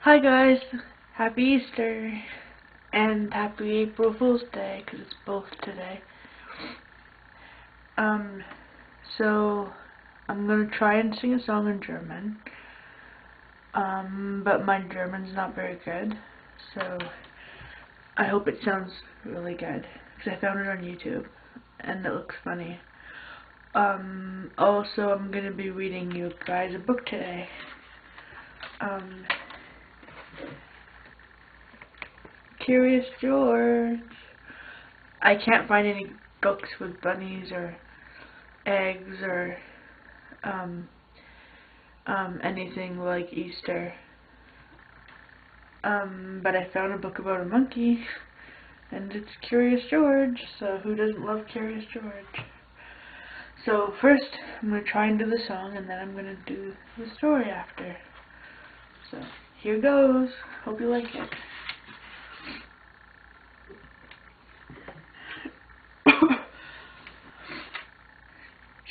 Hi guys, happy Easter and happy April Fool's Day because it's both today. Um, so I'm gonna try and sing a song in German. But my German's not very good, so I hope it sounds really good because I found it on YouTube and it looks funny. Also I'm gonna be reading you guys a book today. Curious George. I can't find any books with bunnies or eggs or anything like Easter. But I found a book about a monkey, and it's Curious George, so who doesn't love Curious George? So first, I'm going to try and do the song, and then I'm going to do the story after. So, here goes. Hope you like it.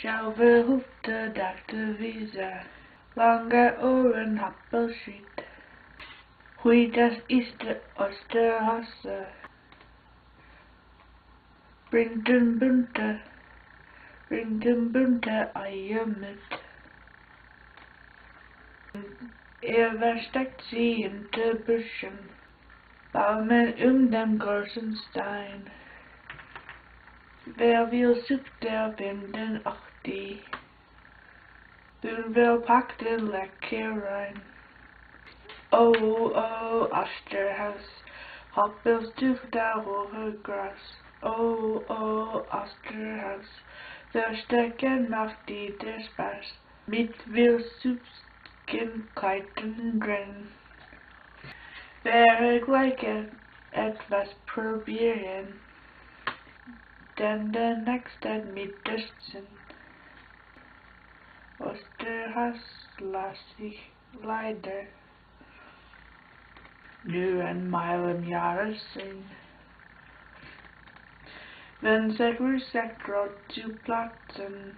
Schau, wer hupte, dachte Visa, lange Ohren, Happelschied. Hui, das ist der Osterhas, bring den bunte Eier mit. Versteckt sie hinter Büschen, baumeln den großen Stein. Wer will, sucht der Binden auch die, wer will, packt den Leckereien. Oh, oh, Osterhas, hoppelst du da hohe Gras. Oh, oh, Osterhas, verstecken macht dir der Spaß. Mit Wildsüßigkeiten drin. Wäre gleich etwas probieren, denn der nächste Mittagessen. Osterhas lass sich leider nur einmal im Jahre sehen. Wenn Sekret zu platzen,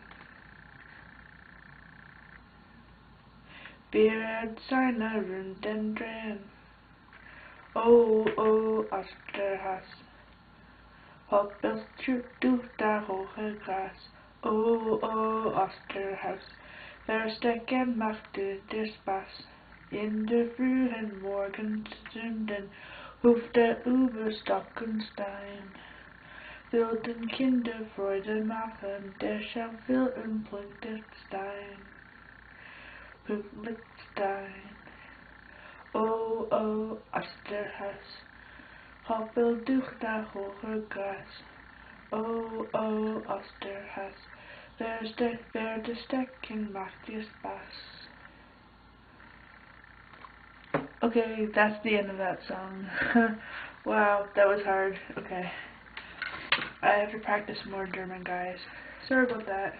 wird seine Runden drehen. Oh, oh, Osterhas, hoppelst du da hohe Gras. Oh, oh, Osterhas, verstecken macht dir Spaß. In der frühen Morgenstunden ruft über Stock und Stein. Will den Kinder Freude machen, der Schau will und Blitzstein. Oh, oh, Osterhas, hoppel durch das hohe Gras. Oh, oh, Osterhas, wer stecken macht dir Spaß. Okay, that's the end of that song. Wow, that was hard. Okay. I have to practice more German, guys. Sorry about that.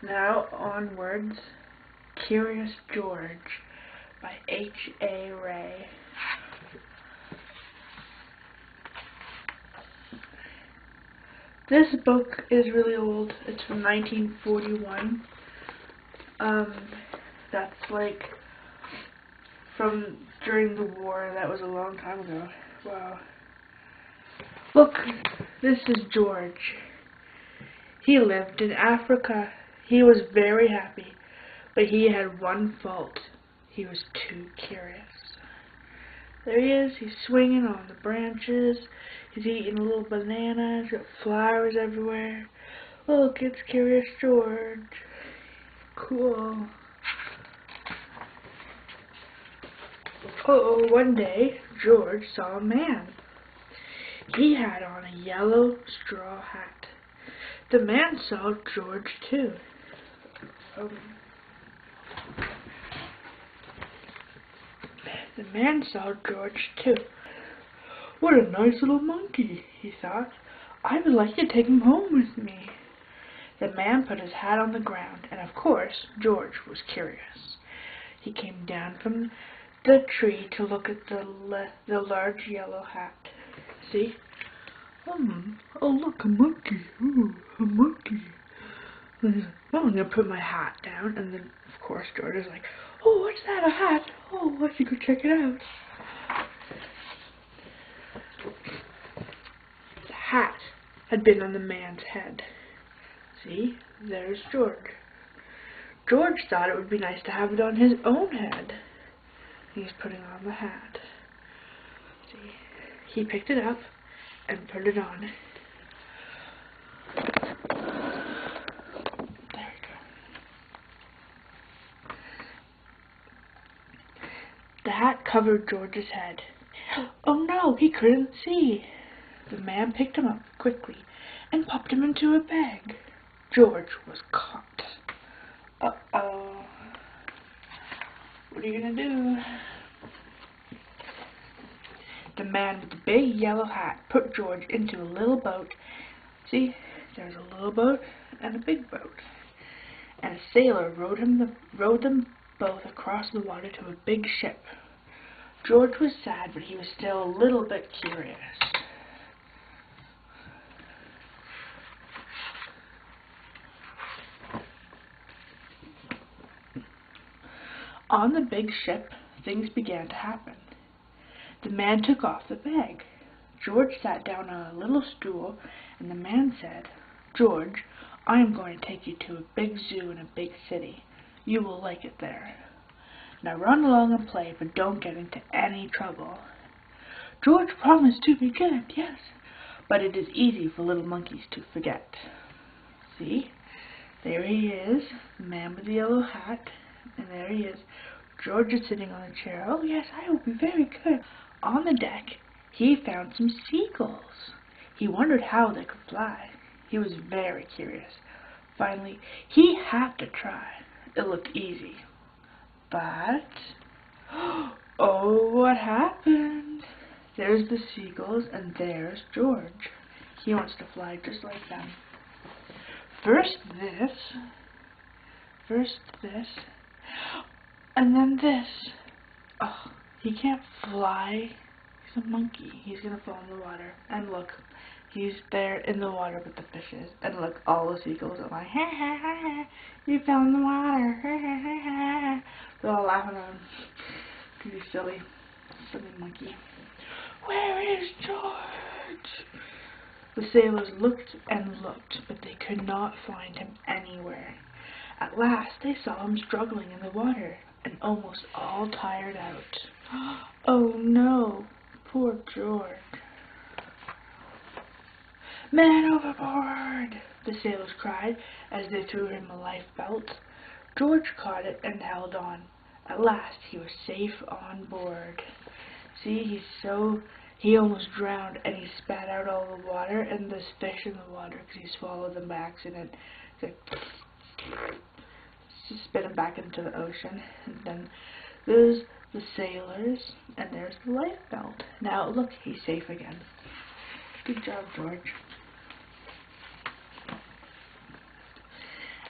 Now onwards, Curious George by H.A. Ray. This book is really old. It's from 1941. That's like from during the war. That was a long time ago. Wow. Look, this is George. He lived in Africa. He was very happy, but he had one fault. He was too curious. There he is. He's swinging on the branches. He's eating a little banana. He's got flowers everywhere. Look, it's Curious George. Cool. Oh, one day, George saw a man. He had on a yellow straw hat. The man saw George too. The man saw George too. What a nice little monkey, he thought. I would like to take him home with me. The man put his hat on the ground, and of course, George was curious. He came down from the tree to look at the large yellow hat. See? Oh look, a monkey. Ooh, a monkey. And he's like, oh, I'm gonna put my hat down, and then of course George is like, oh, what's that, a hat? Oh, I should go check it out. The hat had been on the man's head. See, there's George. George thought it would be nice to have it on his own head. He's putting on the hat. See, he picked it up and put it on. There we go. The hat covered George's head. Oh no, he couldn't see. The man picked him up quickly and popped him into a bag. George was caught. Uh-oh. What are you gonna do? The man with the big yellow hat put George into a little boat. See, there's a little boat and a big boat. And a sailor rowed them both across the water to a big ship. George was sad, but he was still a little bit curious. On the big ship, things began to happen. The man took off the bag. George sat down on a little stool, and the man said, George, I am going to take you to a big zoo in a big city. You will like it there. Now run along and play, but don't get into any trouble. George promised to be good, yes, but it is easy for little monkeys to forget. See, there he is, the man with the yellow hat, and there he is. George is sitting on a chair. Oh yes, I will be very good. On the deck, he found some seagulls. He wondered how they could fly. He was very curious. Finally, he had to try. It looked easy. But, oh, what happened? There's the seagulls, and there's George. He wants to fly just like them. First this, and then this. Oh, he can't fly. He's a monkey. He's gonna fall in the water. And look, he's there in the water with the fishes. And look, all the seagulls are like, ha ha ha ha, you fell in the water, ha ha ha ha. They're all laughing at him. He's silly monkey. Where is George? The sailors looked and looked, but they could not find him anywhere. At last they saw him struggling in the water, and almost all tired out. Oh no, poor George. Man overboard! The sailors cried as they threw him a life belt. George caught it and held on. At last he was safe on board. See, he almost drowned, and he spat out all the water, and there's fish in the water because he swallowed them by accident. So, spit him back into the ocean. And then there's the sailors, and there's the life belt. Now look, he's safe again. Good job, George.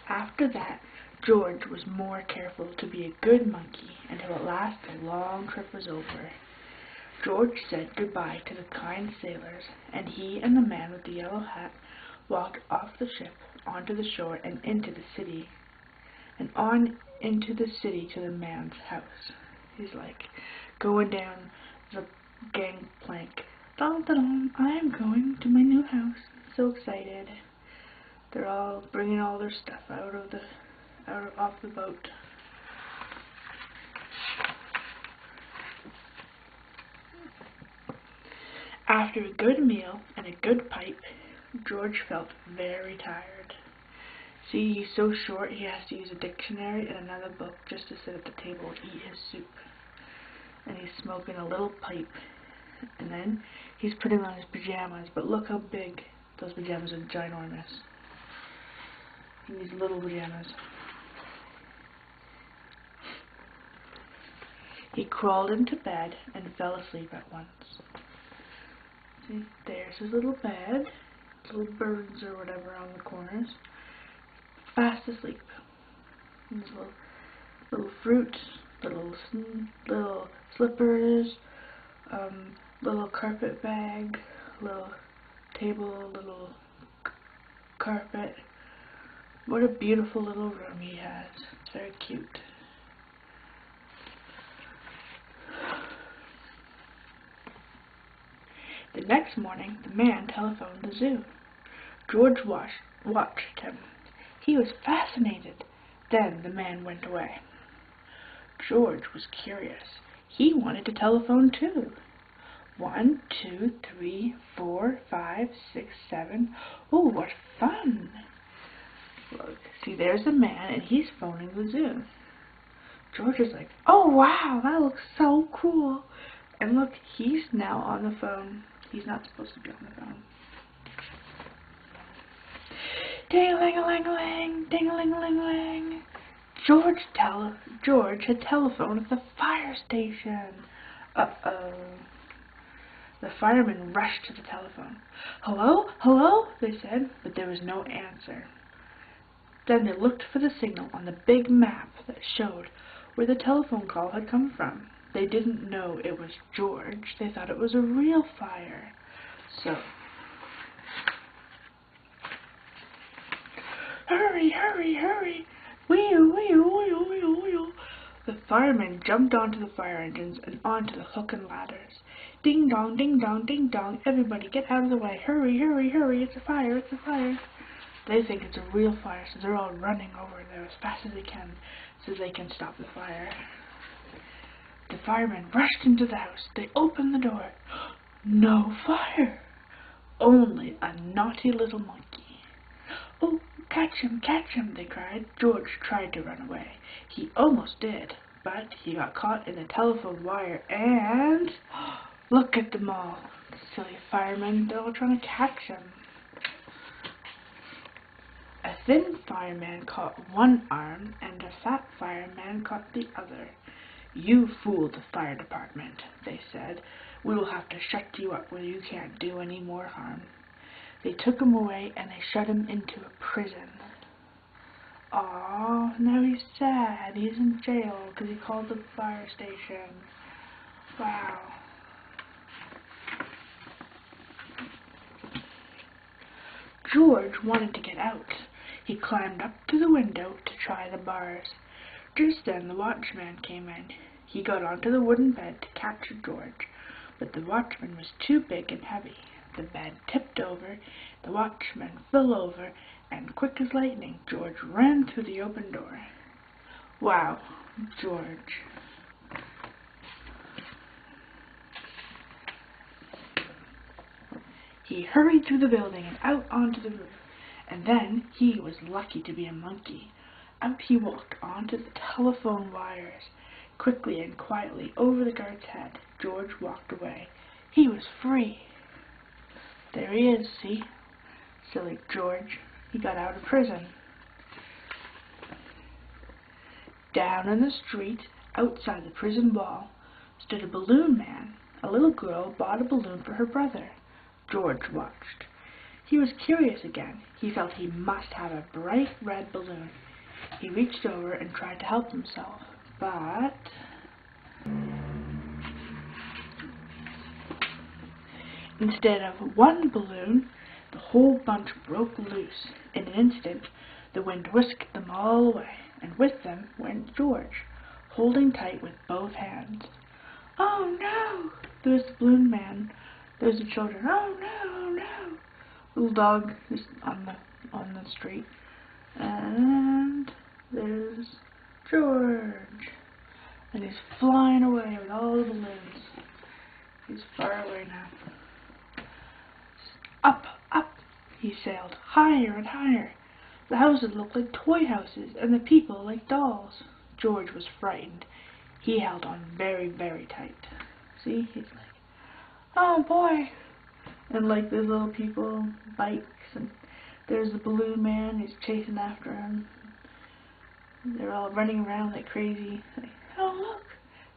After that, George was more careful to be a good monkey until at last the long trip was over. George said goodbye to the kind sailors, and he and the man with the yellow hat walked off the ship onto the shore and into the city. And on into the city to the man's house. He's like going down the gangplank. Dun, dun, dun, I am going to my new house. So excited. They're all bringing all their stuff off the boat. After a good meal and a good pipe, George felt very tired. See, he's so short he has to use a dictionary and another book just to sit at the table and eat his soup. And he's smoking a little pipe. And then he's putting on his pajamas, but look how big those pajamas are, ginormous. And these little pajamas. He crawled into bed and fell asleep at once. See, there's his little bed, little birds or whatever on the corners, fast asleep. And his little fruit, little slippers, little carpet bag, little table, a little carpet. What a beautiful little room he has. It's very cute. The next morning, the man telephoned the zoo. George watched him. He was fascinated. Then the man went away. George was curious. He wanted to telephone too. 1, 2, 3, 4, 5, 6, 7. Oh, what fun! Look, see, there's the man, and he's phoning the zoo. George is like, oh wow, that looks so cool. And look, he's now on the phone. He's not supposed to be on the phone. Ding-a-ling-a-ling-a-ling, ding-a-ling-a-ling-a-ling. George had telephoned at the fire station. Uh-oh. The firemen rushed to the telephone. Hello? Hello? They said, but there was no answer. Then they looked for the signal on the big map that showed where the telephone call had come from. They didn't know it was George. They thought it was a real fire. So, hurry, hurry, hurry! Wheel, wheel, wheel, wheel, wheel! The firemen jumped onto the fire engines and onto the hook and ladders. Ding dong, ding dong, ding dong! Everybody get out of the way! Hurry, hurry, hurry! It's a fire! It's a fire! They think it's a real fire, so they're all running over there as fast as they can so they can stop the fire. The firemen rushed into the house. They opened the door. No fire! Only a naughty little monkey. Oh, catch him, they cried. George tried to run away. He almost did, but he got caught in the telephone wire and... Look at them all. The silly firemen, they're all trying to catch him. A thin fireman caught one arm, and a fat fireman caught the other. You fooled the fire department, they said. We will have to shut you up where you can't do any more harm. They took him away, and they shut him into a prison. Aw, now he's sad. He's in jail because he called the fire station. Wow. George wanted to get out. He climbed up to the window to try the bars. Just then the watchman came in. He got onto the wooden bed to catch George, but the watchman was too big and heavy. The bed tipped over, the watchman fell over, and quick as lightning, George ran through the open door. Wow, George. He hurried through the building and out onto the roof, and then he was lucky to be a monkey. Out he walked onto the telephone wires. Quickly and quietly over the guard's head, George walked away. He was free. There he is, see? Silly George. He got out of prison. Down in the street, outside the prison wall, stood a balloon man. A little girl bought a balloon for her brother. George watched. He was curious again. He felt he must have a bright red balloon. He reached over and tried to help himself, but... Instead of one balloon, the whole bunch broke loose. In an instant, the wind whisked them all away, and with them went George, holding tight with both hands. Oh no! There's the balloon man. There's the children. Oh no! Oh no! Little dog is on the street, and there's George, and he's flying away with all the balloons. He's far away now. Up, up, he sailed, higher and higher. The houses looked like toy houses, and the people like dolls. George was frightened. He held on very, very tight. See, he's like, oh boy. And like there's little people, bikes, and there's the balloon man, he's chasing after him. They're all running around like crazy. Like, oh look,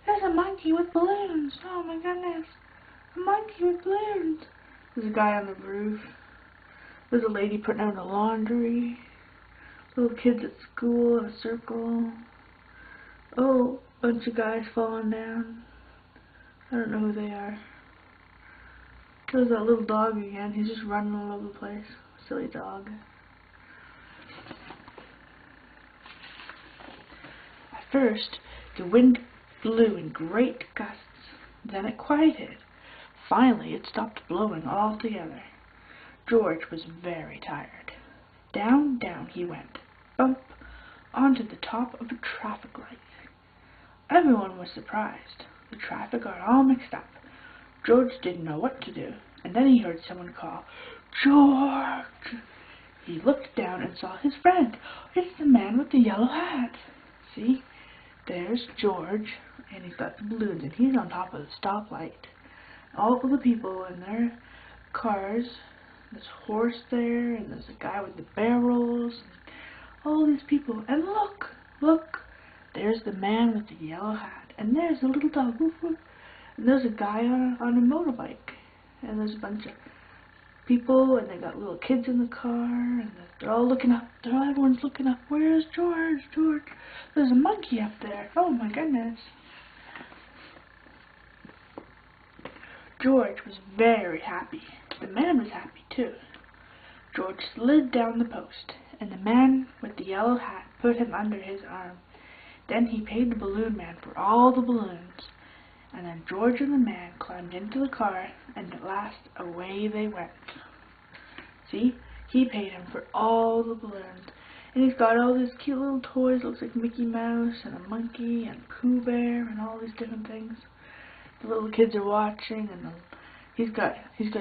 there's a monkey with balloons. Oh my goodness, a monkey with balloons. There's a guy on the roof. There's a lady putting out the laundry. Little kids at school in a circle. Oh, bunch of guys falling down. I don't know who they are. There's that little dog again. He's just running all over the place. Silly dog. At first, the wind blew in great gusts. Then it quieted. Finally, it stopped blowing altogether. George was very tired. Down, down he went, bump, onto the top of a traffic light. Everyone was surprised. The traffic got all mixed up. George didn't know what to do, and then he heard someone call, "George!" He looked down and saw his friend. It's the man with the yellow hat. See, there's George, and he's got the balloons, and he's on top of the stoplight. All of the people in their cars, there's a horse there, and there's a guy with the barrels, and all these people. And look, look, there's the man with the yellow hat, and there's the little dog, woof, woof. And there's a guy on a motorbike, and there's a bunch of people, and they got little kids in the car, and they're all looking up. Everyone's looking up. Where's George? George? There's a monkey up there. Oh my goodness. George was very happy. The man was happy too. George slid down the post, and the man with the yellow hat put him under his arm. Then he paid the balloon man for all the balloons, and then George and the man climbed into the car, and at last away they went. See, he paid him for all the balloons, and he's got all these cute little toys. Looks like Mickey Mouse and a monkey and Pooh Bear and all these different things. The little kids are watching, and he's got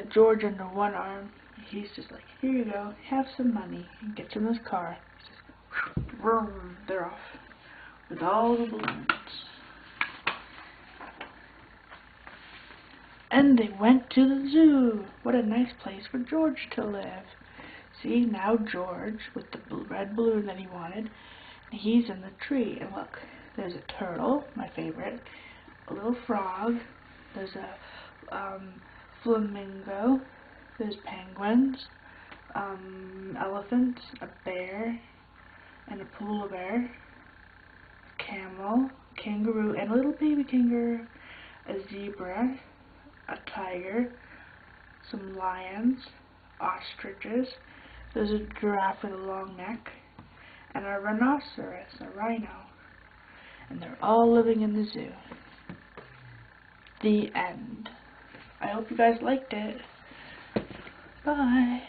George under one arm. He's just like, here you go, have some money. He gets in his car. He says, vroom, they're off with all the balloons. And they went to the zoo. What a nice place for George to live. See, now George, with the red balloon that he wanted, he's in the tree. And look, there's a turtle, my favorite, a little frog, there's a flamingo, there's penguins, elephants, a bear, and a polar bear, a camel, kangaroo, and a little baby kangaroo, a zebra, a tiger, some lions, ostriches, there's a giraffe with a long neck, and a rhinoceros, a rhino. And they're all living in the zoo. The end. I hope you guys liked it. Bye.